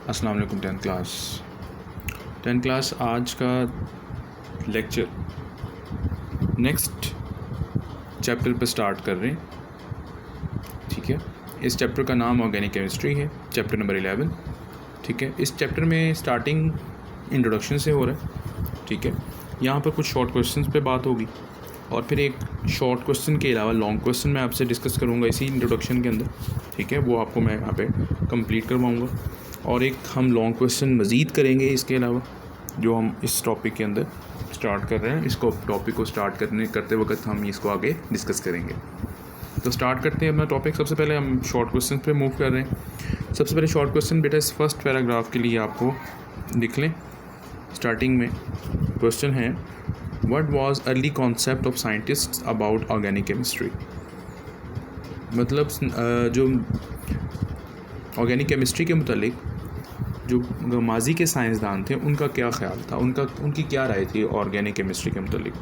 अस्सलाम वालेकुम tenth class आज का लेक्चर नेक्स्ट चैप्टर पर स्टार्ट कर रहे हैं। ठीक है, इस चैप्टर का नाम ऑर्गेनिक केमिस्ट्री है, चैप्टर नंबर 11। ठीक है, इस चैप्टर में स्टार्टिंग इंट्रोडक्शन से हो रहा है। ठीक है, यहाँ पर कुछ शॉर्ट क्वेश्चंस पे बात होगी और फिर एक शॉर्ट क्वेश्चन के अलावा लॉन्ग क्वेश्चन मैं आपसे डिस्कस करूँगा इसी इंट्रोडक्शन के अंदर। ठीक है, वो आपको मैं यहाँ पे कंप्लीट करवाऊँगा और एक हम लॉन्ग क्वेश्चन मज़ीद करेंगे इसके अलावा, जो हम इस टॉपिक के अंदर स्टार्ट कर रहे हैं। इसको टॉपिक को स्टार्ट करते वक्त हम इसको आगे डिस्कस करेंगे। तो स्टार्ट करते हैं अपना टॉपिक। सबसे पहले हम शॉर्ट क्वेश्चन पे मूव कर रहे हैं। सबसे पहले शॉर्ट क्वेश्चन बेटा इस फर्स्ट पैराग्राफ के लिए आपको लिख लें। स्टार्टिंग में क्वेश्चन है, what was early concept of scientists about organic chemistry. मतलब जो ऑर्गेनिक केमिस्ट्री के मुतालिक जो माजी के साइंसदान थे उनका क्या ख्याल था, उनकी क्या राय थी ऑर्गेनिक केमिस्ट्री के मुतालिक।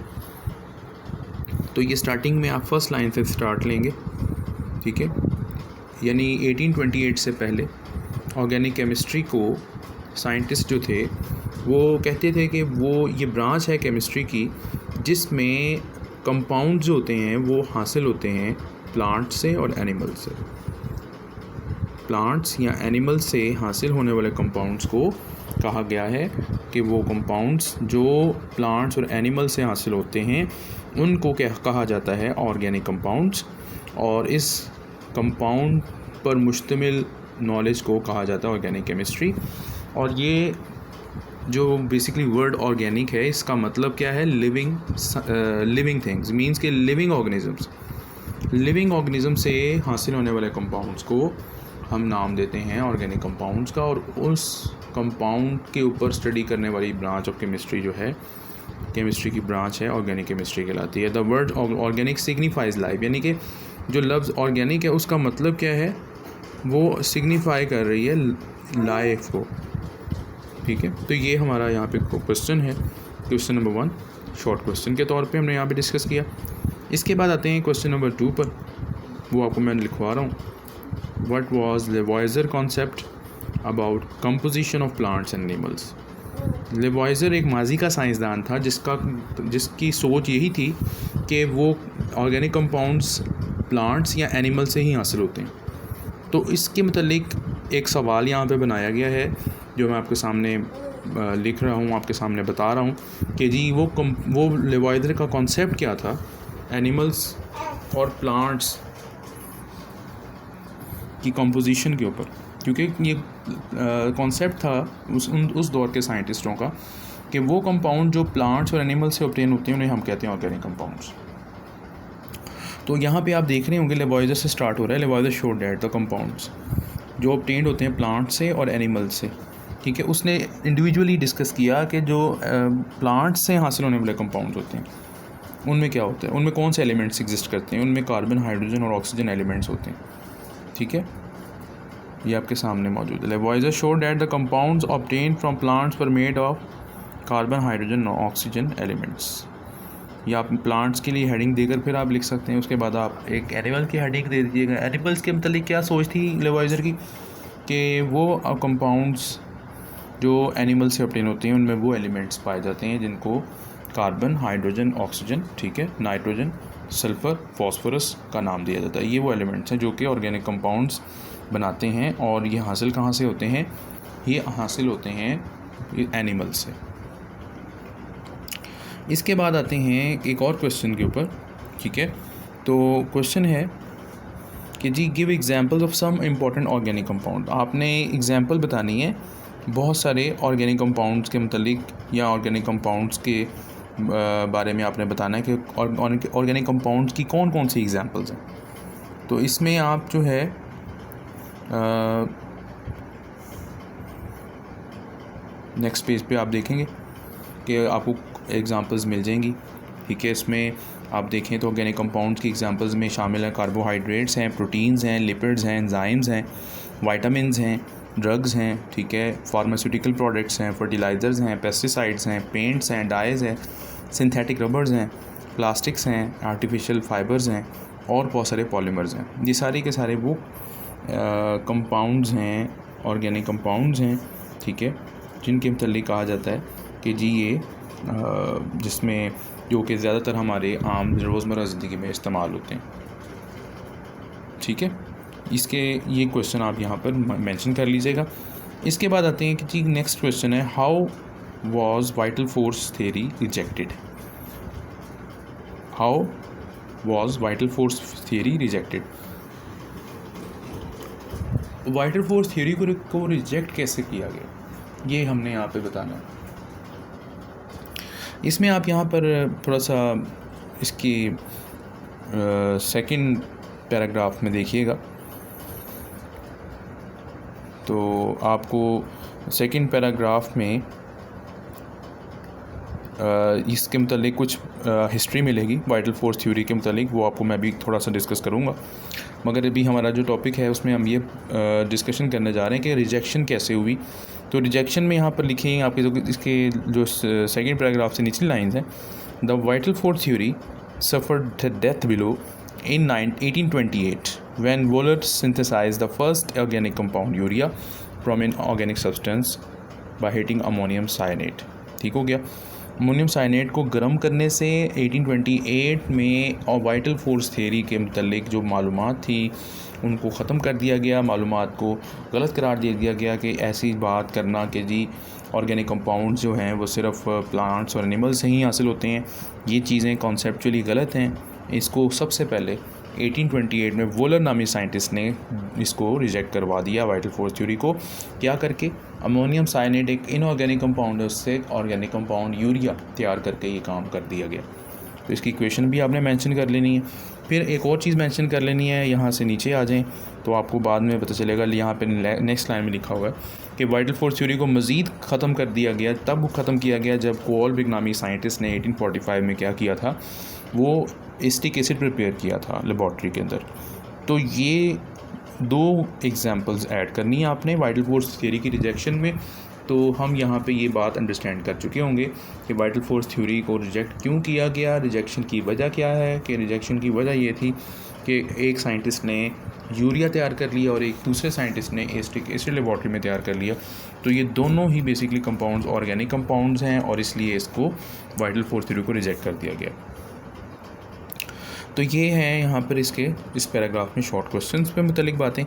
तो ये स्टार्टिंग में आप फर्स्ट लाइन से स्टार्ट लेंगे। ठीक है, यानी 1828 से पहले ऑर्गेनिक केमिस्ट्री को साइंटिस्ट जो थे वो कहते थे कि वो ये ब्रांच है केमिस्ट्री की जिसमें कंपाउंड जो होते हैं वो हासिल होते हैं प्लांट से और एनिमल से। प्लांट्स या एनिमल से हासिल होने वाले कंपाउंड्स को कहा गया है कि वो कंपाउंड्स जो प्लांट्स और एनिमल से हासिल होते हैं उनको क्या कहा जाता है, ऑर्गेनिक कंपाउंड्स। और इस कंपाउंड पर मुश्तमिल नॉलेज को कहा जाता है ऑर्गेनिक केमिस्ट्री। और ये जो बेसिकली वर्ड ऑर्गेनिक है इसका मतलब क्या है, लिविंग थिंग्स, मींस के लिविंग ऑर्गेनिज्म से हासिल होने वाले कंपाउंड्स को हम नाम देते हैं ऑर्गेनिक कंपाउंड्स का। और उस कंपाउंड के ऊपर स्टडी करने वाली ब्रांच ऑफ केमिस्ट्री जो है, केमिस्ट्री की ब्रांच है, ऑर्गेनिक केमिस्ट्री कहलाती है। The word organic signifies life, यानी कि जो लफ्ज़ ऑर्गेनिक है उसका मतलब क्या है, वो सिग्निफाई कर रही है लाइफ को। ठीक है, तो ये हमारा यहाँ पे क्वेश्चन है, क्वेश्चन नंबर 1 शॉर्ट क्वेश्चन के तौर पे हमने यहाँ पे डिस्कस किया। इसके बाद आते हैं क्वेश्चन नंबर 2 पर, वो आपको मैं लिखवा रहा हूँ। What was Lavoisier concept about composition of plants and animals. Lavoisier एक माजी का साइंसदान था जिसकी सोच यही थी कि वो ऑर्गेनिक कंपाउंड्स प्लांट्स या एनिमल से ही हासिल होते हैं। तो इसके मतलब एक सवाल यहाँ पे बनाया गया है जो मैं आपके सामने लिख रहा हूँ, आपके सामने बता रहा हूँ कि जी वो लेवॉइजर का कॉन्सेप्ट क्या था एनिमल्स और प्लांट्स की कंपोजिशन के ऊपर। क्योंकि ये कॉन्सेप्ट था उस दौर के साइंटिस्टों का कि वो कंपाउंड जो प्लांट्स और एनिमल से ऑब्टेन होते हैं उन्हें हम कहते हैं ऑर्गेनिक कंपाउंड्स। तो यहाँ पे आप देख रहे होंगे लेवॉइजर से स्टार्ट हो रहा है। Lavoisier showed that the compounds जो ऑब्टेन्ड होते हैं प्लांट से और एनिमल से। ठीक है, उसने इंडिविजुअली डिस्कस किया कि जो प्लांट्स से हासिल होने वाले कंपाउंड्स होते हैं उनमें क्या होता है, उनमें कौन से एलिमेंट्स एग्जिस्ट करते हैं। उनमें कार्बन, हाइड्रोजन और ऑक्सीजन एलिमेंट्स होते हैं। ठीक है, ये आपके सामने मौजूद है। Lavoisier showed that the compounds obtained from plants were made of carbon, hydrogen और ऑक्सीजन एलिमेंट्स। या आप प्लांट्स के लिए हेडिंग देकर फिर आप लिख सकते हैं। उसके बाद आप एक एनिमल की हेडिंग दे दीजिएगा। एनिमल्स के मतलब क्या सोच थी लेवॉइजर की कि वो कंपाउंड्स जो एनिमल से ऑब्टेन होते हैं उनमें वो एलिमेंट्स पाए जाते हैं जिनको कार्बन, हाइड्रोजन, ऑक्सीजन, ठीक है, नाइट्रोजन, सल्फ़र, फॉस्फोरस का नाम दिया जाता है। ये वो एलिमेंट्स हैं जो कि ऑर्गेनिक कंपाउंड्स बनाते हैं। और ये हासिल कहाँ से होते हैं, ये हासिल होते हैं एनिमल से। इसके बाद आते हैं एक और क्वेश्चन के ऊपर। ठीक है, तो क्वेश्चन है कि जी give examples of some important organic compound. आपने एग्जांपल बतानी है बहुत सारे ऑर्गेनिक कंपाउंड्स के मतलब, या ऑर्गेनिक कंपाउंड्स के बारे में आपने बताना है कि ऑर्गेनिक कंपाउंड्स की कौन कौन सी एग्जांपल्स हैं। तो इसमें आप जो है नेक्स्ट पेज पे आप देखेंगे कि आपको एग्जांपल्स मिल जाएंगी। ठीक है, इसमें आप देखें तो ऑर्गेनिक कंपाउंड्स की एग्जांपल्स में शामिल हैं कार्बोहाइड्रेट्स हैं, प्रोटीन्स हैं, लिपिड्स हैं, एंजाइम्स हैं, वाइटामिन्स हैं, ड्रग्स हैं। ठीक है, फार्मास्यूटिकल प्रोडक्ट्स हैं, फर्टिलाइज़र्स हैं, पेस्टिसाइड्स हैं, पेंट्स हैं, डाइज़ हैं, सिंथेटिक रबर्स हैं, प्लास्टिक्स हैं, आर्टिफिशियल फाइबर्स हैं और बहुत सारे पॉलीमर्स हैं। ये सारे के सारे वो कंपाउंड्स हैं, ऑर्गेनिक कंपाउंड्स हैं ठीक है, जिनके मतलब कहा जाता है कि जी ये जिसमें जो कि ज़्यादातर हमारे आम रोज़मर्रा ज़िंदगी में इस्तेमाल होते हैं, ठीक है। इसके ये क्वेश्चन आप यहाँ पर मेंशन कर लीजिएगा। इसके बाद आते हैं कि जी नेक्स्ट क्वेश्चन है, how was vital force theory rejected. How was vital force theory rejected. Vital force theory को रिजेक्ट कैसे किया गया, ये हमने यहाँ पे बताना है। इसमें आप यहाँ पर थोड़ा सा इसकी सेकंड पैराग्राफ में देखिएगा, तो आपको सेकंड पैराग्राफ में इसके मतलब कुछ हिस्ट्री मिलेगी वाइटल फोर्स थ्योरी के मतलब, वो आपको मैं भी थोड़ा सा डिस्कस करूँगा। मगर अभी हमारा जो टॉपिक है उसमें हम ये डिस्कशन करने जा रहे हैं कि रिजेक्शन कैसे हुई। तो रिजेक्शन में यहाँ पर लिखे हैं आपके इसके जो सेकंड पैराग्राफ से निचली लाइन्स हैं, the vital force theory suffered death below in 1828 when Wohlert synthesized the first organic compound urea from an organic substance by heating ammonium cyanide। ठीक हो गया। अमोनियम साइनेट को गर्म करने से 1828 में और वाइटल फोर्स थ्योरी के मतलब जो मालूमात थी उनको ख़त्म कर दिया गया, मालूमात को गलत करार दे दिया गया कि ऐसी बात करना कि जी ऑर्गेनिक कंपाउंड्स जो हैं वो सिर्फ प्लांट्स और एनिमल्स से ही हासिल होते हैं, ये चीज़ें कॉन्सेप्चुअली गलत हैं। इसको सबसे पहले 1828 में वोलर नामी साइंटिस्ट ने इसको रिजेक्ट करवा दिया वाइटल फोर्स थ्योरी को, क्या करके अमोनियम साइनेट एक इनऑर्गेनिक कंपाउंड है, उससे ऑर्गेनिक कंपाउंड यूरिया तैयार करके ये काम कर दिया गया। तो इसकी इक्वेशन भी आपने मेंशन कर लेनी है। फिर एक और चीज़ मेंशन कर लेनी है, यहाँ से नीचे आ जाएं तो आपको बाद में पता चलेगा, यहाँ पे नेक्स्ट लाइन में लिखा हुआ है कि वाइटल फोर्स थ्योरी को मज़ीद ख़त्म कर दिया गया, तब ख़त्म किया गया जब कोलब्रिग नामी साइंटिस्ट ने 1845 में क्या किया था, वो एसिटिक एसिड प्रिपेयर किया था लेबॉर्ट्री के अंदर। तो ये दो एग्जांपल्स ऐड करनी है आपने वाइटल फोर्स थ्योरी की रिजेक्शन में। तो हम यहाँ पे ये बात अंडरस्टैंड कर चुके होंगे कि वाइटल फोर्स थ्योरी को रिजेक्ट क्यों किया गया, रिजेक्शन की वजह क्या है। कि रिजेक्शन की वजह ये थी कि एक साइंटिस्ट ने यूरिया तैयार कर लिया और एक दूसरे साइंटिस्ट ने एसिटिक एसिड लेबॉर्ट्री में तैयार कर लिया। तो ये दोनों ही बेसिकली कंपाउंड्स ऑर्गेनिक कंपाउंड्स हैं और इसलिए इसको वाइटल फोर्स थ्योरी को रिजेक्ट कर दिया गया। तो ये है यहाँ पर इसके इस पैराग्राफ में शॉर्ट क्वेश्चंस पे मुतल्लिक बातें।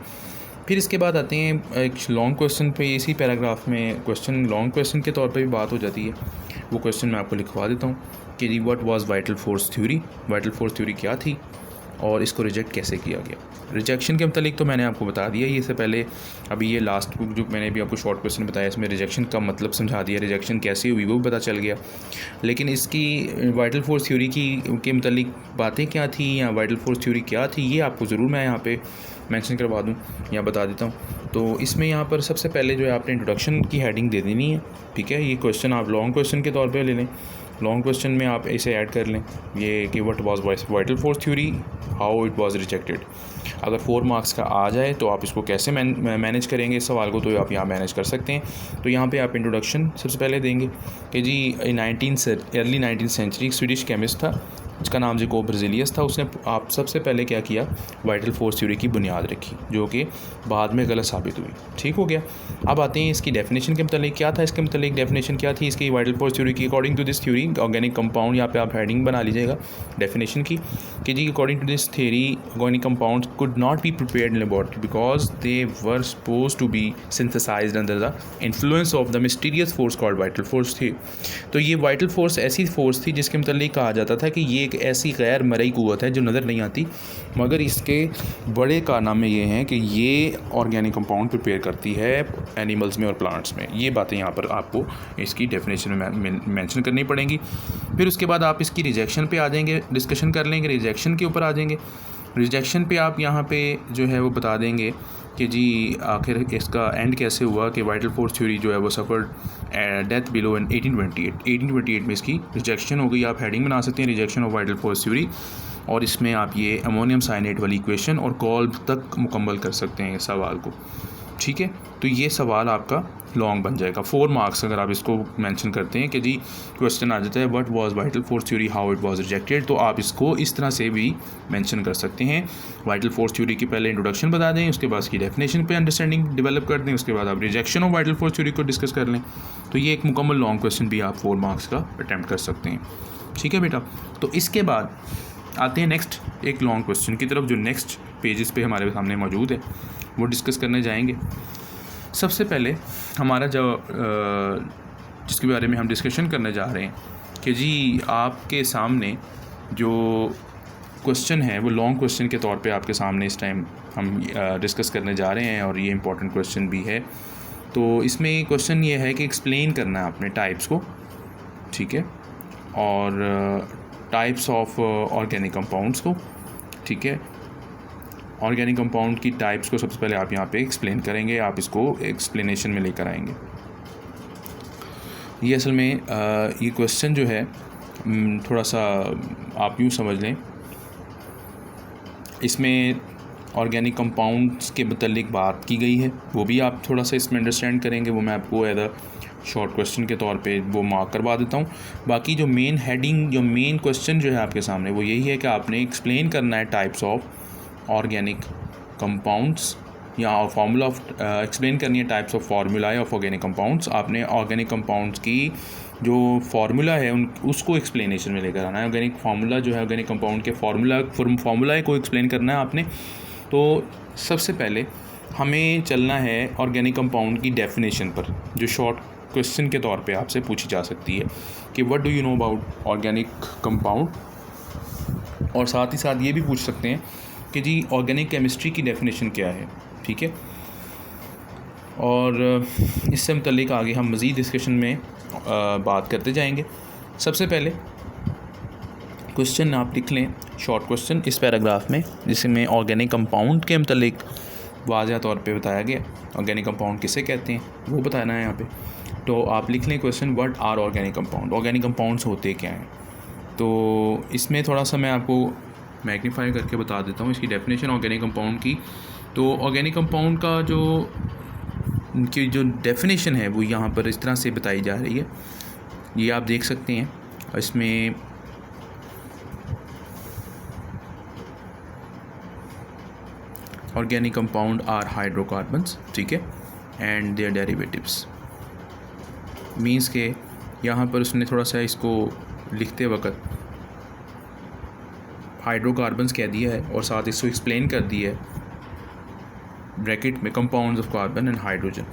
फिर इसके बाद आते हैं एक लॉन्ग क्वेश्चन पे। इसी पैराग्राफ में क्वेश्चन लॉन्ग क्वेश्चन के तौर पे भी बात हो जाती है। वो क्वेश्चन मैं आपको लिखवा देता हूँ कि जी what was vital force theory, vital force theory क्या थी और इसको रिजेक्ट कैसे किया गया। रिजेक्शन के मतलब तो मैंने आपको बता दिया, ये से पहले अभी ये लास्ट जो मैंने भी आपको शॉर्ट क्वेश्चन बताया इसमें रिजेक्शन का मतलब समझा दिया, रिजेक्शन कैसे हुई वो भी पता चल गया। लेकिन इसकी वाइटल फोर्स थ्योरी के मतलब बातें क्या थी या वाइटल फोर्स थ्योरी क्या थी, ये आपको ज़रूर मैं यहाँ पे मेंशन करवा दूँ या बता देता हूँ। तो इसमें यहाँ पर सबसे पहले जो है आपने इंट्रोडक्शन की हेडिंग दे देनी है, ठीक है। ये क्वेश्चन आप लॉन्ग क्वेश्चन के तौर पर ले लें, लॉन्ग क्वेश्चन में आप इसे ऐड कर लें ये कि what was vital force theory, how it was rejected. अगर 4 मार्क्स का आ जाए तो आप इसको कैसे मैनेज करेंगे इस सवाल को, तो आप यहाँ मैनेज कर सकते हैं। तो यहाँ पे आप इंट्रोडक्शन सबसे पहले देंगे कि जी अर्ली 19th सेंचुरी एक स्वीडिश केमिस्ट था जिसका नाम जैकोब बेrzelius था। उसने आप सबसे पहले क्या किया, वाइटल फोर्स थ्योरी की बुनियाद रखी जो कि बाद में गलत साबित हुई। ठीक हो गया। अब आते हैं इसकी डेफिनेशन के मतलब क्या था, इसके मतलब डेफिनेशन क्या थी इसकी वाइटल फोर्स थ्योरी की। According to this theory organic compound, यहाँ पे आप हेडिंग बना लीजिएगा डेफिनेशन की कि जी according to this theory organic compound could not be prepared in laboratory because they were suppose to be synthesised under the influence of the mysterious force called vital force थी। तो ये vital force ऐसी force थी जिसके मतलब कहा जाता था कि ये एक ऐसी गैर मरई कुव्वत है जो नज़र नहीं आती, मगर इसके बड़े कारनामे ये हैं कि ये ऑर्गेनिक कंपाउंड प्रिपेयर करती है एनिमल्स में और प्लांट्स में। ये बातें यहाँ पर आपको इसकी डेफिनेशन में मेंशन करनी पड़ेंगी। फिर उसके बाद आप इसकी रिजेक्शन पे आ जाएंगे, डिस्कशन कर लेंगे, रिजेक्शन के ऊपर आ जाएंगे। रिजेक्शन पे आप यहाँ पे जो है वो बता देंगे कि जी आखिर इसका एंड कैसे हुआ कि वाइटल फोर्स थ्योरी जो है वो सफ़र्ड डेथ बिलो इन 1828 में इसकी रिजेक्शन हो गई। आप हेडिंग बना सकते हैं rejection of vital force theory, और इसमें आप ये अमोनियम साइनेट वाली इक्वेशन और कॉल्ब तक मुकम्मल कर सकते हैं इस सवाल को। ठीक है, तो ये सवाल आपका लॉन्ग बन जाएगा। 4 मार्क्स अगर आप इसको मेंशन करते हैं कि जी क्वेश्चन आ जाता है what was vital force theory, how it was rejected, तो आप इसको इस तरह से भी मेंशन कर सकते हैं। वाइटल फोर्स थ्योरी की पहले इंट्रोडक्शन बता दें, उसके बाद इसकी डेफिनेशन पे अंडरस्टैंडिंग डेवलप कर दें, उसके बाद आप rejection of vital force theory को डिस्कस कर लें। तो ये एक मुकम्मल लॉन्ग क्वेश्चन भी आप 4 मार्क्स का अटैम्प्ट कर सकते हैं। ठीक है बेटा। तो इसके बाद आते हैं नेक्स्ट एक लॉन्ग क्वेश्चन की तरफ, जो नेक्स्ट पेजेस पे हमारे सामने मौजूद है, वो डिस्कस करने जाएंगे। सबसे पहले हमारा जो जिसके बारे में हम डिस्कशन करने जा रहे हैं कि जी आपके सामने जो क्वेश्चन है वो लॉन्ग क्वेश्चन के तौर पे आपके सामने इस टाइम हम डिस्कस करने जा रहे हैं, और ये इंपॉर्टेंट क्वेश्चन भी है। तो इसमें क्वेश्चन ये है कि एक्सप्लेन करना है आपने टाइप्स को, ठीक है, और टाइप्स ऑफ ऑर्गेनिक कंपाउंड्स को, ठीक है। ऑर्गेनिक कंपाउंड की टाइप्स को सबसे पहले आप यहाँ पे एक्सप्लेन करेंगे, आप इसको एक्सप्लेनेशन में लेकर आएंगे। ये असल में ये क्वेश्चन जो है थोड़ा सा आप यूँ समझ लें, इसमें ऑर्गेनिक कंपाउंड्स के मतलब बात की गई है, वो भी आप थोड़ा सा इसमें अंडरस्टैंड करेंगे, वो मैं आपको एज अ शॉर्ट क्वेश्चन के तौर पे वो मार्क करवा देता हूँ। बाकी जो मेन हेडिंग, जो मेन क्वेश्चन जो है आपके सामने, वो यही है कि आपने एक्सप्लेन करना है टाइप्स ऑफ ऑर्गेनिक कंपाउंड्स, या फार्मूला ऑफ एक्सप्लेन करनी है types of formulae of organic compounds. आपने ऑर्गेनिक कंपाउंड्स की जो फार्मूला है उसको एक्सप्लेनेशन में लेकर आना है। ऑर्गेनिक फार्मूला जो है ऑर्गेनिक कंपाउंड के फार्मूलाए को एक्सप्लेन करना है आपने। तो सबसे पहले हमें चलना है ऑर्गेनिक कंपाउंड की डेफिनेशन पर, जो शॉर्ट क्वेश्चन के तौर पे आपसे पूछी जा सकती है कि what do you know about organic compound, और साथ ही साथ ये भी पूछ सकते हैं कि जी ऑर्गेनिक केमिस्ट्री की डेफिनेशन क्या है, ठीक है। और इससे मुतल्लिक आगे हम मज़ीद डिस्कशन में बात करते जाएंगे। सबसे पहले क्वेश्चन आप लिख लें, शॉर्ट क्वेश्चन इस पैराग्राफ में, जिसमें ऑर्गेनिक कंपाउंड के मुतल्लिक वाज़ह तौर पे बताया गया, ऑर्गेनिक कंपाउंड किसे कहते हैं वो बताना है यहाँ पे। तो आप लिख लें question what are organic compound, organic compounds होते क्या हैं। तो इसमें थोड़ा सा मैं आपको मैग्नीफाई करके बता देता हूँ इसकी डेफिनेशन ऑर्गेनिक कंपाउंड की। तो ऑर्गेनिक कंपाउंड का जो उनकी जो डेफिनेशन है वो यहाँ पर इस तरह से बताई जा रही है, ये आप देख सकते हैं। इसमें ऑर्गेनिक कंपाउंड आर हाइड्रोकार्बन्स, ठीक है, एंड देयर डेरिवेटिव्स। मीन्स के यहाँ पर उसने थोड़ा सा इसको लिखते वक्त हाइड्रोकार्बन्स कह दिया है और साथ इसको एक्सप्लेन कर दिया है ब्रैकेट में compounds of carbon and hydrogen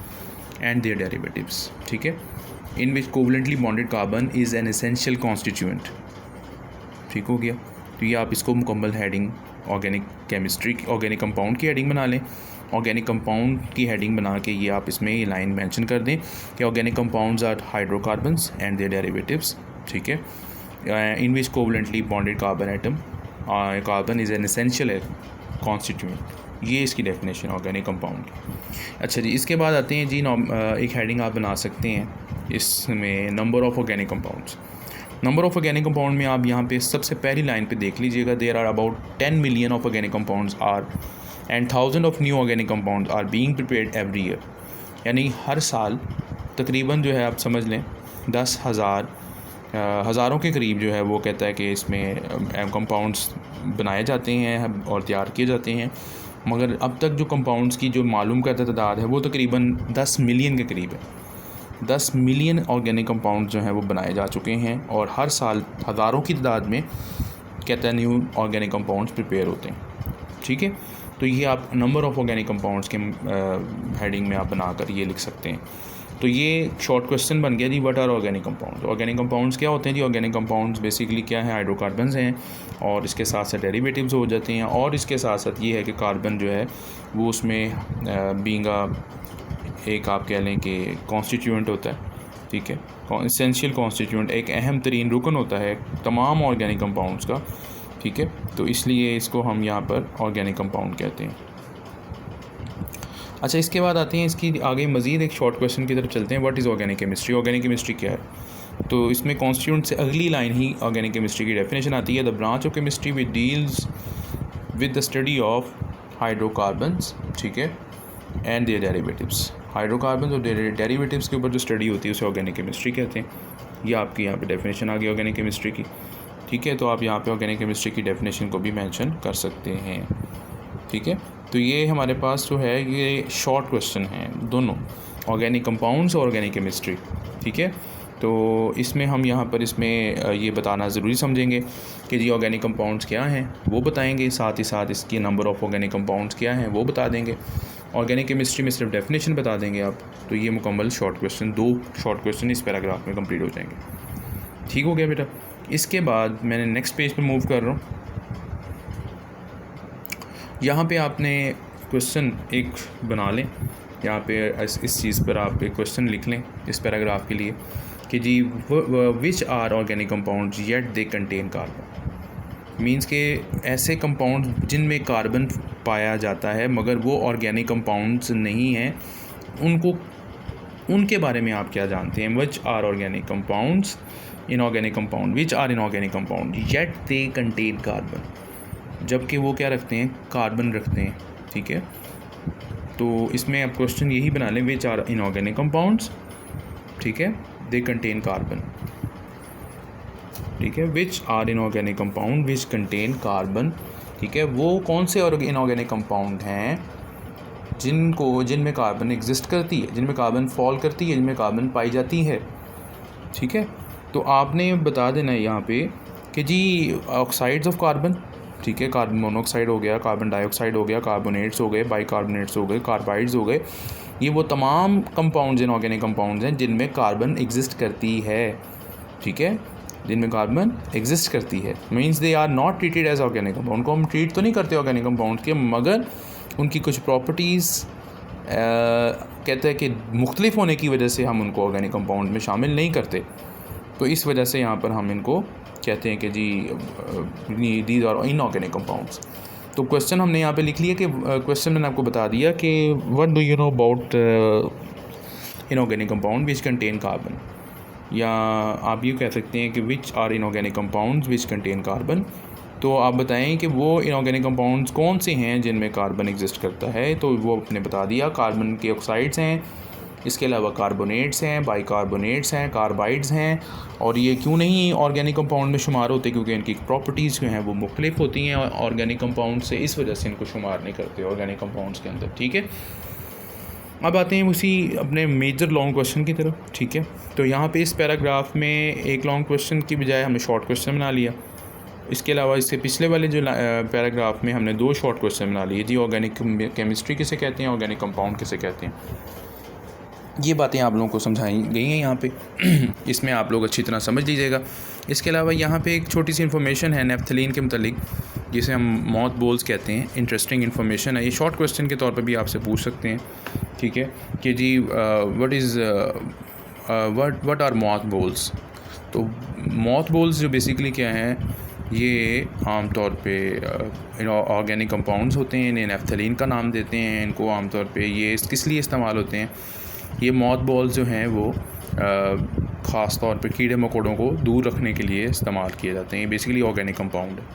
and their derivatives, ठीक है, in which covalently bonded carbon is an essential constituent. ठीक हो गया। तो ये आप इसको मुकम्मल heading organic chemistry, organic compound की हेडिंग बना लें। ऑर्गेनिक कंपाउंड की हेडिंग बना के ये आप इसमें ये लाइन मेंशन कर दें कि organic compounds are hydrocarbons and their derivatives, ठीक है, in which covalently bonded carbon atom carbon is an essential constituent. ये इसकी डेफिनेशन ऑर्गेनिक कंपाउंड की। अच्छा जी, इसके बाद आते हैं जी एक हेडिंग आप बना सकते हैं इसमें number of organic compounds. Number of organic compound में आप यहाँ पे सबसे पहली लाइन पे देख लीजिएगा, there are about 10 million of organic compounds are and 1000 of new organic compounds are being prepared every year. यानी हर साल तकरीबन जो है आप समझ लें 10,000 हज़ारों के करीब जो है वो कहता है कि इसमें कंपाउंड्स बनाए जाते हैं और तैयार किए जाते हैं। मगर अब तक जो कंपाउंड्स की जो मालूम करता तादाद है वो तकरीबन 10 मिलियन के करीब है। 10 मिलियन ऑर्गेनिक कंपाउंड जो हैं वो बनाए जा चुके हैं और हर साल हज़ारों की तादाद में कहता है न्यू ऑर्गेनिक कंपाउंड्स प्रिपेयर होते हैं, ठीक है। तो ये आप नंबर ऑफ़ ऑर्गेनिक कंपाउंड्स के हेडिंग में आप बनाकर ये लिख सकते हैं। तो ये शॉर्ट क्वेश्चन बन गया जी, what are organic compounds. Organic compounds क्या होते हैं जी? ऑर्गेनिक कंपाउंड्स बेसिकली क्या है, हाइड्रोकार्बन्स हैं और इसके साथ साथ डेरिवेटिव्स हो जाते हैं। और इसके साथ साथ ये है कि कार्बन जो है वो उसमें बींगा एक आप कह लें कि कॉन्स्टिट्यूएंट होता है, ठीक है, एसेंशियल कॉन्स्टिट्यूएंट, एक अहम तरीन रुकन होता है तमाम ऑर्गेनिक कंपाउंड्स का, ठीक है। तो इसलिए इसको हम यहाँ पर ऑर्गेनिक कंपाउंड कहते हैं। अच्छा, इसके बाद आते हैं इसकी आगे मज़ीद एक शॉर्ट क्वेश्चन की तरफ चलते हैं, what is organic chemistry. Organic chemistry क्या है? तो इसमें कॉन्स्टिट्यूएंट से अगली लाइन ही ऑर्गेनिक केमिस्ट्री की डेफिनेशन आती है, the branch of chemistry which deals with the study of hydrocarbons, ठीक है, एंड देयर डेरिवेटिव्स। हाइड्रोकार्बन और डेरिवेटिव्स के ऊपर जो स्टडी होती है उसे ऑर्गेनिक केमिस्ट्री कहते हैं। ये आपकी यहाँ पे डेफिनेशन आ गई ऑर्गेनिक केमिस्ट्री की, ठीक है। तो आप यहाँ पे ऑर्गेनिक केमिस्ट्री की डेफिनेशन को भी मेंशन कर सकते हैं, ठीक है। तो ये हमारे पास जो है ये शॉर्ट क्वेश्चन हैं दोनों, ऑर्गेनिक कंपाउंड्स और ऑर्गेनिक केमिस्ट्री, ठीक है। तो इसमें हम यहाँ पर इसमें ये बताना ज़रूरी समझेंगे कि जी ऑर्गेनिक कंपाउंड्स क्या हैं वो बताएंगे, साथ ही साथ इसकी नंबर ऑफ़ ऑर्गेनिक कंपाउंड्स क्या हैं वो बता देंगे। ऑर्गेनिक केमिस्ट्री में सिर्फ डेफिनेशन बता देंगे आप। तो ये मुकम्मल शॉर्ट क्वेश्चन, 2 शॉर्ट क्वेश्चन इस पैराग्राफ में कंप्लीट हो जाएंगे। ठीक हो गया बेटा। इसके बाद मैंने नेक्स्ट पेज पर मूव कर रहा हूँ। यहाँ पे आपने क्वेश्चन एक बना लें, यहाँ पे इस चीज़ पर आप एक क्वेश्चन लिख लें इस पैराग्राफ के लिए कि जी which are organic compounds yet they contain carbon. Means के ऐसे कंपाउंड जिनमें कार्बन पाया जाता है मगर वो ऑर्गेनिक कंपाउंड्स नहीं हैं, उनके बारे में आप क्या जानते हैं। Which are organic compounds inorganic compound, which are inorganic compound yet they contain carbon, जबकि वो क्या रखते हैं, कार्बन रखते हैं, ठीक है। तो इसमें आप क्वेश्चन यही बना लें, विच आर इनऑर्गेनिक कंपाउंड्स, ठीक है, दे कंटेन कार्बन, ठीक है। Which are inorganic compound which contain carbon, ठीक है। वो कौन से इनऑर्गेनिक कंपाउंड हैं जिनमें कार्बन एग्जिस्ट करती है, जिनमें कार्बन फॉल करती है, जिनमें कार्बन पाई जाती है, ठीक है। तो आपने बता देना है यहाँ पे कि जी ऑक्साइड्स ऑफ कार्बन, ठीक है, कार्बन मोनोऑक्साइड हो गया, कार्बन डाइऑक्साइड हो गया, कार्बोनेट्स हो गए, बाइकार्बोनेट्स हो गए, कार्बाइड्स हो गए, ये वो तमाम कंपाउंड्स इनऑर्गेनिक कंपाउंड्स हैं जिनमें कार्बन एग्जिस्ट करती है, ठीक है, जिनमें कार्बन एग्जिस्ट करती है। Means they are not treated as organic compound. उनको हम ट्रीट तो नहीं करते ऑर्गेनिक कंपाउंड के, मगर उनकी कुछ प्रॉपर्टीज़ कहते हैं कि मुख्तलिफ होने की वजह से हम उनको ऑर्गेनिक कंपाउंड में शामिल नहीं करते। तो इस वजह से यहाँ पर हम इनको कहते हैं कि जी दीज आर इनऑर्गेनिक कंपाउंड्स। तो क्वेश्चन हमने यहाँ पे लिख लिया कि क्वेश्चन मैंने आपको बता दिया कि what do you know about inorganic compound which contain carbon, या आप ये कह सकते हैं कि which are inorganic compounds which contain carbon. तो आप बताएं कि वो इनऑर्गेनिक कंपाउंड्स कौन से हैं जिनमें कार्बन एग्जिस्ट करता है। तो वो आपने बता दिया, कार्बन के ऑक्साइड्स हैं, इसके अलावा कार्बोनेट्स हैं, बाइकार्बोनेट्स हैं, कार्बाइड्स हैं। और ये क्यों नहीं ऑर्गेनिक कंपाउंड में शुमार होते, क्योंकि इनकी प्रॉपर्टीज़ जो हैं वो मुख्तलिफ होती हैं ऑर्गेनिक कंपाउंड से, इस वजह से इनको शुमार नहीं करते ऑर्गेनिक कंपाउंड्स के अंदर, ठीक है। अब आते हैं उसी अपने मेजर लॉन्ग क्वेश्चन की तरफ, ठीक है। तो यहाँ पे इस पैराग्राफ में एक लॉन्ग क्वेश्चन की बजाय हमने शॉर्ट क्वेश्चन बना लिया। इसके अलावा इससे पिछले वाले जो पैराग्राफ में हमने 2 शॉर्ट क्वेश्चन बना लिए। जी ऑर्गेनिक केमिस्ट्री किसे कहते हैं, ऑर्गेनिक कंपाउंड किसे कहते हैं, ये बातें आप लोगों को समझाई गई हैं यहाँ पे। इसमें आप लोग अच्छी तरह समझ लीजिएगा। इसके अलावा यहाँ पे एक छोटी सी इन्फॉर्मेशन है नेफ्थलीन के मतलब, जिसे हम मॉथ बोल्स कहते हैं। इंटरेस्टिंग इन्फॉर्मेशन है, ये शॉर्ट क्वेश्चन के तौर पे भी आपसे पूछ सकते हैं, ठीक है, कि जी व्हाट आर मॉथ बोल्स। तो मॉथ बोल्स जो बेसिकली क्या हैं, ये आमतौर पे ऑर्गेनिक कंपाउंड्स होते हैं, इन्हें नेफ्थलीन का नाम देते हैं। इनको आमतौर पे ये किस लिए इस्तेमाल होते हैं, ये मॉथ बॉल्स जो हैं वो ख़ास तौर पे कीड़े मकोड़ों को दूर रखने के लिए इस्तेमाल किए जाते हैं। ये बेसिकली ऑर्गेनिक कंपाउंड है।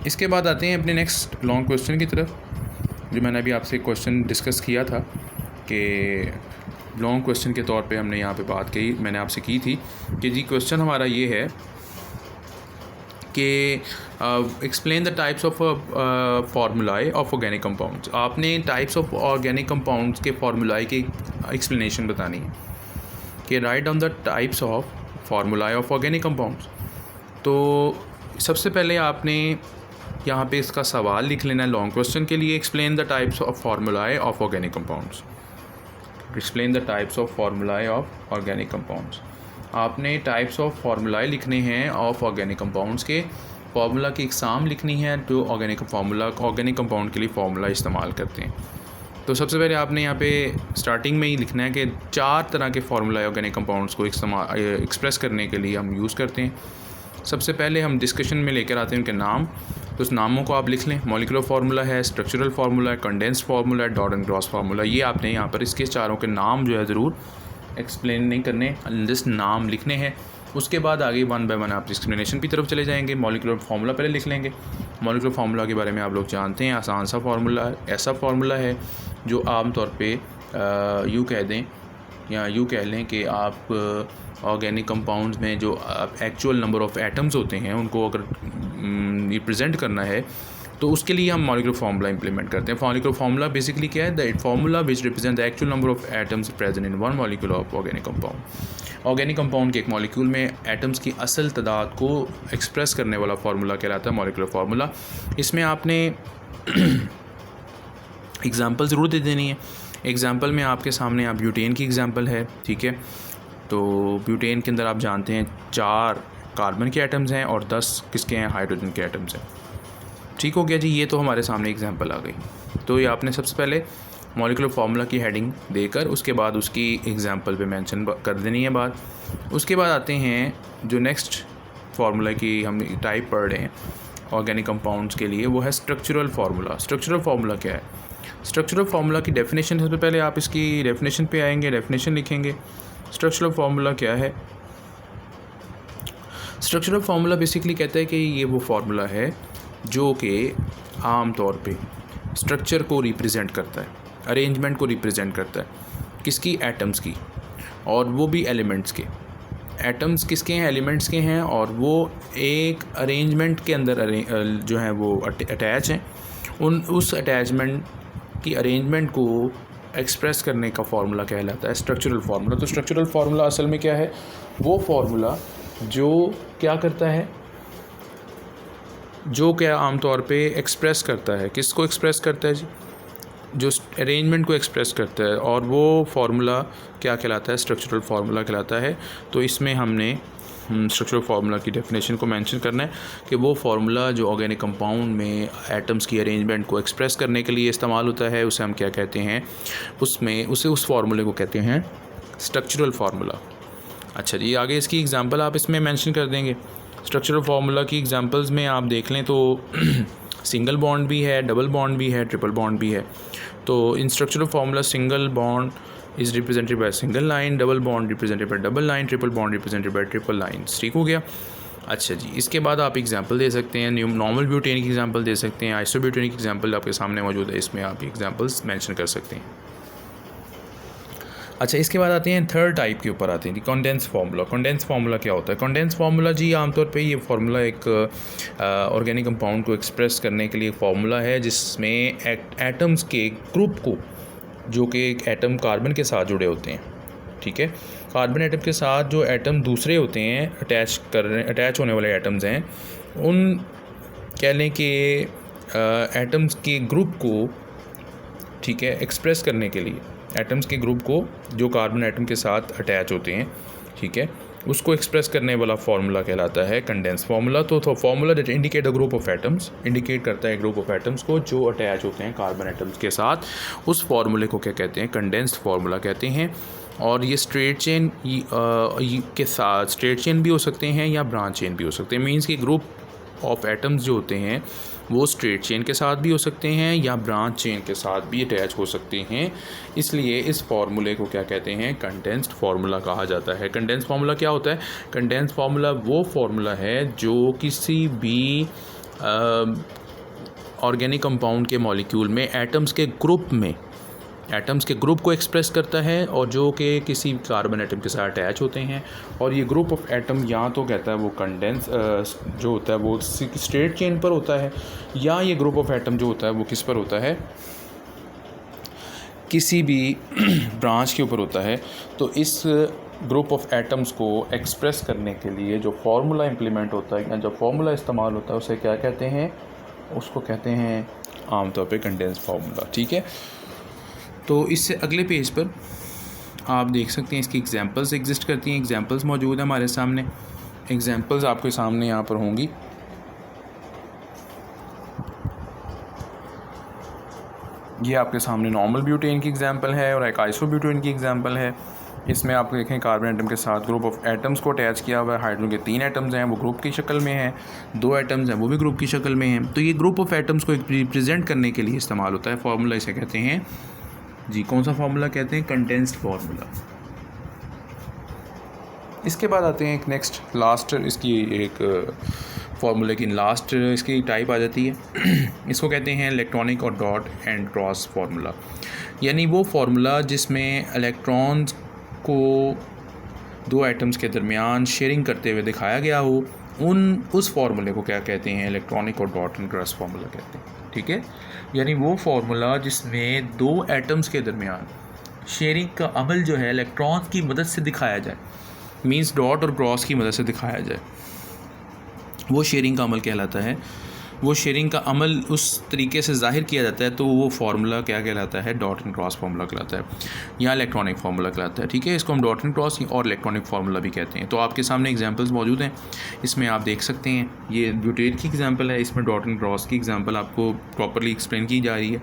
इसके बाद आते हैं अपने नेक्स्ट लॉन्ग क्वेश्चन की तरफ, जो मैंने अभी आपसे क्वेश्चन डिस्कस किया था कि लॉन्ग क्वेश्चन के तौर पे हमने यहाँ पे बात की, मैंने आपसे की थी कि जी क्वेश्चन हमारा ये है कि explain the types of formulae of organic compounds. आपने टाइप्स ऑफ ऑर्गेनिक कंपाउंड्स के फार्मूलाए की एक्सप्लेनेशन बतानी है कि write down the types of formulae of organic compounds. तो सबसे पहले आपने यहाँ पे इसका सवाल लिख लेना है लॉन्ग क्वेश्चन के लिए, explain the types of formulae of organic compounds. Explain the types of formulae of organic compounds. आपने टाइप्स ऑफ फार्मूलाए लिखने हैं ऑफ ऑर्गेनिक कंपाउंड्स के, फार्मूला की इकसाम लिखनी है जो ऑर्गेनिक कंपाउंड के लिए फार्मूला इस्तेमाल करते हैं। तो सबसे पहले आपने यहाँ पे स्टार्टिंग में ही लिखना है कि 4 तरह के फार्मूला ऑर्गेनिक कंपाउंड्स को एक्सप्रेस करने के लिए हम यूज़ करते हैं। सबसे पहले हम डिस्कशन में लेकर आते हैं उनके नाम। तो उस नामों को आप लिख लें। मॉलिक्यूलर फार्मूला है, स्ट्रक्चरल फार्मूला है, कंडेंस्ड फार्मूला है, डॉट एंड क्रॉस फार्मूला। ये आपने यहाँ पर इसके चारों के नाम जो है ज़रूर एक्सप्लेन नहीं करने, जस्ट नाम लिखने हैं। उसके बाद आगे वन बाय वन आप डिस्क्रिमिनेशन की तरफ चले जाएंगे। मॉलिक्यूलर फार्मूला पहले लिख लेंगे। मॉलिक्यूलर फार्मूला के बारे में आप लोग जानते हैं, आसान सा फार्मूला है, ऐसा फार्मूला है जो आम तौर पे यूँ कह दें या यूँ कह लें कि आप ऑर्गेनिक कंपाउंड्स में जो एक्चुअल नंबर ऑफ़ एटम्स होते हैं उनको अगर रिप्रेजेंट करना है तो उसके लिए हम मॉलिक्यूलर फार्मूला इंप्लीमेंट करते हैं। मॉलिक्यूलर फार्मूला बेसिकली क्या है? The formula which represent the actual number of atoms present in one molecule of organic compound. Organic compound के एक मॉलिक्यूल में एटम्स की असल तादाद को एक्सप्रेस करने वाला फार्मूला कहलाता है मॉलिक्यूलर फार्मूला। इसमें आपने एग्जांपल ज़रूर दे देनी है। एग्जांपल में आपके सामने आप ब्यूटेन की एग्जांपल है, ठीक है। तो ब्यूटेन के अंदर आप जानते हैं 4 कार्बन के एटम्स हैं और 10 किसके हैं? हाइड्रोजन के एटम्स हैं। ठीक हो गया जी, ये तो हमारे सामने एग्जांपल आ गई। तो ये आपने सबसे पहले मॉलिक्यूलर फार्मूला की हेडिंग देकर उसके बाद उसकी एग्जांपल पे मेंशन कर देनी है बात। उसके बाद आते हैं जो नेक्स्ट फार्मूला की हम टाइप पढ़ रहे हैं ऑर्गेनिक कंपाउंड्स के लिए, वो है स्ट्रक्चरल फार्मूला। स्ट्रक्चरल फार्मूला क्या है? स्ट्रक्चरल फार्मूला की डेफिनेशन, सबसे पहले आप इसकी डेफिनेशन पे आएंगे, डेफिनेशन लिखेंगे। स्ट्रक्चरल फार्मूला क्या है? स्ट्रक्चरल फार्मूला बेसिकली कहता है कि ये वो फार्मूला है जो कि आम तौर पे स्ट्रक्चर को रिप्रेजेंट करता है, अरेंजमेंट को रिप्रेजेंट करता है। किसकी? एटम्स की, और वो भी एलिमेंट्स के। एटम्स किसके हैं? एलिमेंट्स के हैं, और वो एक अरेंजमेंट के अंदर जो है वो अटैच हैं। उस अटैचमेंट की अरेंजमेंट को एक्सप्रेस करने का फार्मूला कहलाता है स्ट्रक्चरल फार्मूला। तो स्ट्रक्चरल फार्मूला असल में क्या है? वो फार्मूला जो क्या करता है, जो क्या आमतौर पे एक्सप्रेस करता है, किसको एक्सप्रेस करता है जी? जो अरेंजमेंट को एक्सप्रेस करता है, और वो फार्मूला क्या कहलाता है? स्ट्रक्चरल फार्मूला कहलाता है। तो इसमें हमने स्ट्रक्चरल फार्मूला की डेफिनेशन को मेंशन करना है कि वो फार्मूला जो ऑर्गेनिक कंपाउंड में एटम्स की अरेंजमेंट को एक्सप्रेस करने के लिए इस्तेमाल होता है, उसे हम क्या कहते हैं? उस फार्मूले को कहते हैं स्ट्रक्चरल फार्मूला। अच्छा जी, आगे इसकी एग्जांपल आप इसमें मेंशन कर देंगे। स्ट्रक्चरल फार्मूला की एग्जांपल्स में आप देख लें तो सिंगल बॉन्ड भी है, डबल बॉन्ड भी है, ट्रिपल बॉन्ड भी है। तो इन structural formula single bond is represented by single line, double bond represented by double line, triple bond represented by triple lines. ठीक हो गया। अच्छा जी, इसके बाद आप एग्जांपल दे सकते हैं, नॉर्मल ब्यूटेन की एग्जांपल दे सकते हैं, आइसोब्यूटेन की एग्जांपल आपके सामने मौजूद है, इसमें आप एग्जांपल्स मेंशन कर सकते हैं। अच्छा, इसके बाद आते हैं थर्ड टाइप के ऊपर आते हैं जी, कंडेंस फार्मूला। कंडेंस फार्मूला क्या होता है? कंडेंस फार्मूला जी आमतौर पे ये फार्मूला एक ऑर्गेनिक कंपाउंड को एक्सप्रेस करने के लिए एक फार्मूला है जिसमें एटम्स के ग्रुप को, जो कि एक एटम कार्बन के साथ जुड़े होते हैं, ठीक है, कार्बन एटम के साथ जो एटम दूसरे होते हैं अटैच होने वाले एटम्स हैं, उन कह लें कि एटम्स के ग्रुप को, ठीक है, एक्सप्रेस करने के लिए एटम्स के ग्रुप को जो कार्बन एटम के साथ अटैच होते हैं, ठीक है, उसको एक्सप्रेस करने वाला फार्मूला कहलाता है कंडेंस फार्मूला। तो formula that indicate the group of atoms, indicate करता है ग्रुप ऑफ एटम्स को जो अटैच होते हैं कार्बन एटम्स के साथ, उस फार्मूले को क्या कहते हैं? कंडेंस्ड फार्मूला कहते हैं। और ये स्ट्रेट चेन के साथ, स्ट्रेट चेन भी हो सकते हैं या ब्रांच चेन भी हो सकते हैं। मीन्स कि ग्रुप ऑफ एटम्स जो होते हैं वो स्ट्रेट चेन के साथ भी हो सकते हैं या ब्रांच चेन के साथ भी अटैच हो सकते हैं। इसलिए इस फार्मूले को क्या कहते हैं? कंडेंस्ड फार्मूला कहा जाता है। कंडेंस्ड फार्मूला क्या होता है? कंडेंस्ड फार्मूला वो फार्मूला है जो किसी भी ऑर्गेनिक कंपाउंड के मॉलिक्यूल में एटम्स के ग्रुप को एक्सप्रेस करता है, और जो कि किसी कार्बन एटम के साथ अटैच होते हैं। और ये ग्रुप ऑफ एटम या तो कहता है वो कंडेंस जो होता है वो स्ट्रेट चेन पर होता है, या ये ग्रुप ऑफ एटम जो होता है वो किस पर होता है? किसी भी ब्रांच के ऊपर होता है। तो इस ग्रुप ऑफ एटम्स को एक्सप्रेस करने के लिए जो फार्मूला इम्प्लीमेंट होता है या जो फार्मूला इस्तेमाल होता है उसे क्या कहते हैं? उसको कहते हैं आमतौर पे कंडेंस्ड फार्मूला। ठीक है, तो इससे अगले पेज पर आप देख सकते हैं इसकी एग्जांपल्स एग्जिस्ट करती हैं। एग्जांपल्स मौजूद है हमारे सामने, एग्जांपल्स आपके सामने यहाँ पर होंगी। ये आपके सामने नॉर्मल ब्यूटेन की एग्जांपल है और एक आइसोब्यूटेन की एग्जांपल है। इसमें आप देखें कार्बन एटम के साथ ग्रुप ऑफ एटम्स को अटैच किया हुआ है। हाइड्रोजन के 3 एटम्स हैं वो ग्रुप की शक्ल में हैं, 2 एटम्स हैं वो भी ग्रुप की शक्ल में हैं। तो ये ग्रुप ऑफ एटम्स को रिप्रेजेंट करने के लिए इस्तेमाल होता है फार्मूला। इसे कहते हैं जी, कौन सा फार्मूला कहते हैं? Condensed formula. इसके बाद आते हैं एक नेक्स्ट लास्ट इसकी एक फार्मूले की लास्ट इसकी टाइप आ जाती है इसको कहते हैं इलेक्ट्रॉनिक और डॉट एंड क्रॉस फार्मूला, यानी वो फार्मूला जिसमें इलेक्ट्रॉन्स को दो एटम्स के दरमियान शेयरिंग करते हुए दिखाया गया हो, उस फार्मूले को क्या कहते हैं, इलेक्ट्रॉनिक और डॉट एंड क्रॉस फार्मूला कहते हैं। ठीक है, यानी वो फार्मूला जिसमें दो एटम्स के दरमियान शेयरिंग का अमल जो है इलेक्ट्रॉन्स की मदद से दिखाया जाए, मींस डॉट और क्रॉस की मदद से दिखाया जाए, वो शेयरिंग का अमल कहलाता है। वो शेयरिंग का अमल उस तरीके से ज़ाहिर किया जाता है तो वो फार्मूला क्या कहलाता है, डॉट एंड क्रॉस फार्मूला कहलाता है या इलेक्ट्रॉनिक फार्मूला कहलाता है। ठीक है, इसको हम डॉट एंड क्रॉस और इलेक्ट्रॉनिक फार्मूला भी कहते हैं। तो आपके सामने एग्जांपल्स मौजूद हैं, इसमें आप देख सकते हैं ये ब्यूटेन की एग्जांपल है, इसमें डॉट एंड क्रॉस की एग्जांपल आपको प्रॉपरली एक्सप्लेन की जा रही है।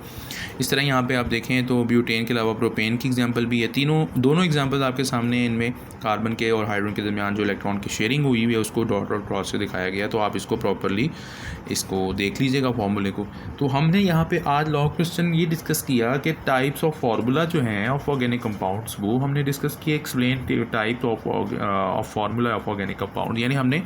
इस तरह यहाँ पर आप देखें तो ब्यूटेन के अलावा प्रोपेन की एग्जाम्पल भी है। दोनों एग्जाम्पल्स आपके सामने, इनमें कार्बन के और हाइड्रोजन के दरमियान जो इलेक्ट्रॉन की शेयरिंग हुई है उसको डॉट और क्रॉस से दिखाया गया। तो आप इसको प्रॉपरली इसको देख लीजिएगा फार्मूले को। तो हमने यहाँ पे आज लॉ क्वेश्चन ये डिस्कस किया कि टाइप्स ऑफ फार्मूला जो हैं ऑफ ऑर्गेनिक कंपाउंड्स, वो हमने डिस्कस किया, explain types of formula of organic compound, यानी हमने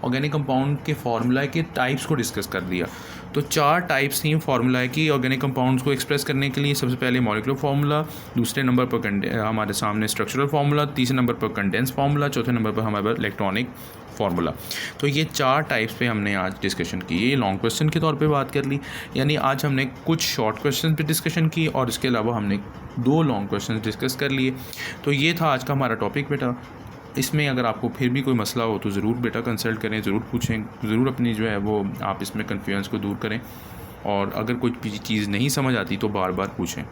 ऑर्गेनिक कंपाउंड के फार्मूला के टाइप्स को डिस्कस कर दिया। तो 4 टाइप्स थी फार्मूला की ऑर्गेनिक कंपाउंड्स को एक्सप्रेस करने के लिए। सबसे पहले मॉलिक्यूलर फार्मूला, दूसरे नंबर पर हमारे सामने स्ट्रक्चरल फार्मूला, तीसरे नंबर पर कंडेंस फार्मूला, चौथे नंबर पर हमारे पास इलेक्ट्रॉनिक फार्मूला। तो ये 4 टाइप्स पे हमने आज डिस्कशन की। ये लॉन्ग क्वेश्चन के तौर पे बात कर ली, यानी आज हमने कुछ शॉर्ट क्वेश्चन पे डिस्कशन की और इसके अलावा हमने 2 लॉन्ग क्वेश्चन डिस्कस कर लिए। तो ये था आज का हमारा टॉपिक बेटा। इसमें अगर आपको फिर भी कोई मसला हो तो ज़रूर बेटा कंसल्ट करें, ज़रूर पूछें, ज़रूर अपनी जो है वो आप इसमें कन्फ्यूजन को दूर करें, और अगर कोई चीज़ नहीं समझ आती तो बार बार पूछें।